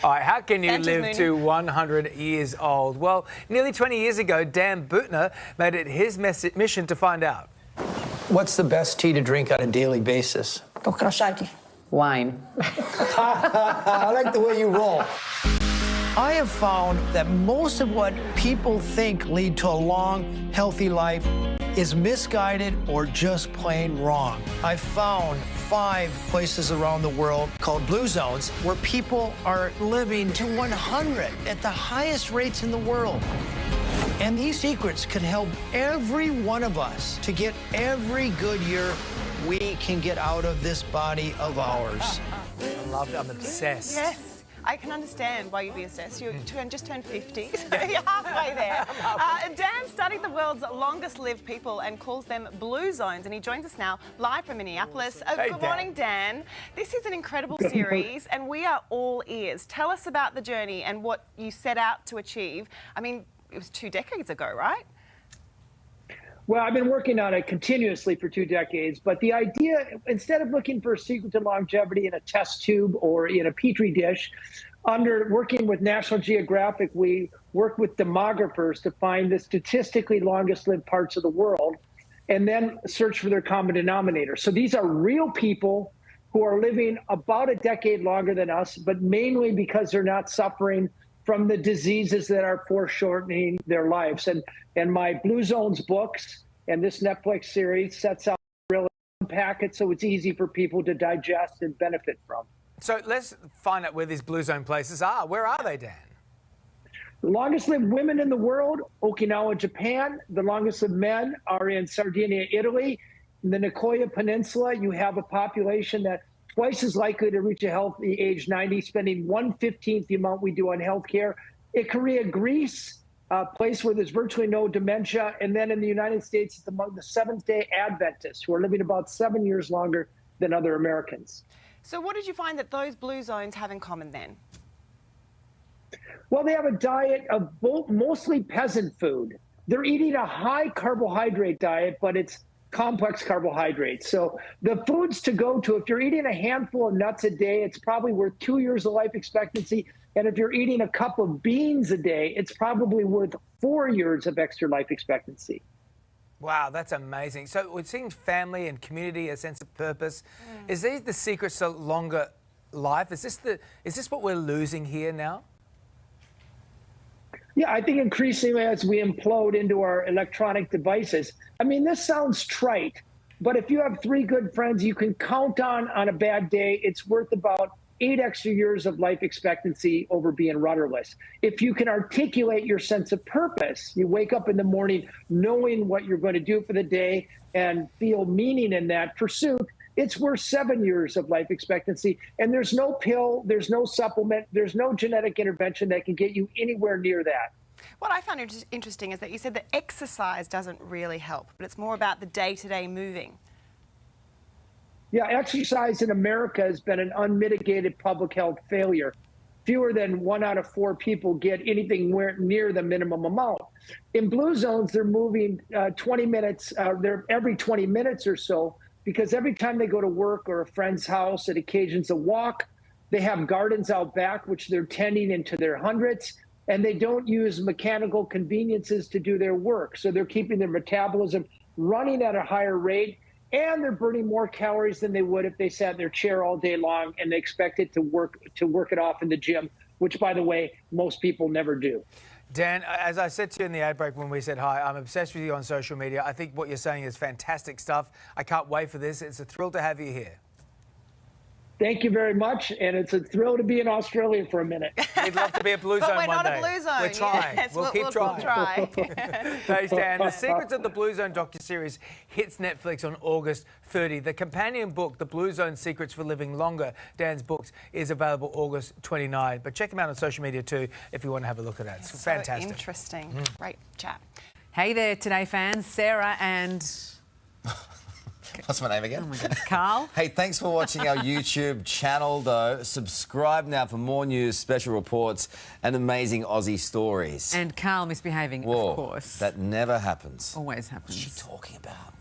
All right, how can you Santa's live mooning. to 100 years old? Well, nearly 20 years ago, Dan Buettner made it his mission to find out. What's the best tea to drink on a daily basis? Wine. I like the way you roll. I have found that most of what people think lead to a long, healthy life is misguided or just plain wrong. I found 5 places around the world called Blue Zones where people are living to 100 at the highest rates in the world. And these secrets can help every one of us to get every good year we can get out of this body of ours. I love it. I'm obsessed. Yes. I can understand why you'd be obsessed. You just turned 50, so you're halfway there. Dan studied the world's longest-lived people and calls them Blue Zones, and he joins us now live from Minneapolis. Hey, good morning, Dan. This is an incredible series, and we are all ears. Tell us about the journey and what you set out to achieve. I mean, it was 2 decades ago, right? Well, I've been working on it continuously for 2 decades, but the idea, instead of looking for a secret to longevity in a test tube or in a petri dish, working with National Geographic, we work with demographers to find the statistically longest lived parts of the world and then search for their common denominator. So these are real people who are living about a decade longer than us, but mainly because they're not suffering from the diseases that are foreshortening their lives. And my Blue Zones books and this Netflix series sets out really unpack it so it's easy for people to digest and benefit from. So let's find out where these Blue Zone places are. Where are they, Dan? The longest lived women in the world, Okinawa, Japan. The longest lived men are in Sardinia, Italy. In the Nicoya Peninsula, you have a population that twice as likely to reach a healthy age 90, spending 1/15 the amount we do on healthcare. In Korea, Greece, a place where there's virtually no dementia. And then in the United States, it's among the Seventh-day Adventists who are living about 7 years longer than other Americans. So what did you find that those Blue Zones have in common then? Well, they have a diet of mostly peasant food. They're eating a high carbohydrate diet, but it's complex carbohydrates. So the foods to go to, if you're eating a handful of nuts a day, it's probably worth 2 years of life expectancy. And if you're eating a cup of beans a day, it's probably worth 4 years of extra life expectancy. Wow, that's amazing. So we're seeing family and community, a sense of purpose. Is these the secrets to longer life? Is this what we're losing here now? Yeah, I think increasingly as we implode into our electronic devices. I mean, this sounds trite, but if you have 3 good friends you can count on a bad day, it's worth about 8 extra years of life expectancy over being rudderless. If you can articulate your sense of purpose, you wake up in the morning knowing what you're going to do for the day and feel meaning in that pursuit, it's worth 7 years of life expectancy. And there's no pill, there's no supplement, there's no genetic intervention that can get you anywhere near that. What I found interesting is that you said that exercise doesn't really help, but it's more about the day-to-day moving. Yeah, exercise in America has been an unmitigated public health failure. Fewer than 1 out of 4 people get anything near the minimum amount. In Blue Zones, they're moving 20 minutes, they're every 20 minutes or so, because every time they go to work or a friend's house, it occasions a walk. They have gardens out back, which they're tending into their hundreds, and they don't use mechanical conveniences to do their work. So they're keeping their metabolism running at a higher rate, and they're burning more calories than they would if they sat in their chair all day long and they expect it to work it off in the gym, which, by the way, most people never do. Dan, as I said to you in the ad break when we said hi, I'm obsessed with you on social media. I think what you're saying is fantastic stuff. I can't wait for this. It's a thrill to have you here. Thank you very much, and it's a thrill to be in Australia for a minute. We'd love to be a Blue Zone one day. But we're not a Blue Zone. We're trying. Yes, we'll keep trying. We'll try. Thanks, Dan. The Secrets of the Blue Zone docuseries hits Netflix on August 30. The companion book, The Blue Zone Secrets for Living Longer, Dan's books, is available August 29. But check him out on social media too if you want to have a look at that. It's fantastic. Interesting. Great chat. Hey there, Today fans. Sarah and... What's my name again? Oh my goodness, Carl. Hey, thanks for watching our YouTube channel, though. Subscribe now for more news, special reports, and amazing Aussie stories. And Carl misbehaving, Whoa, of course. that never happens. Always happens. What's she talking about?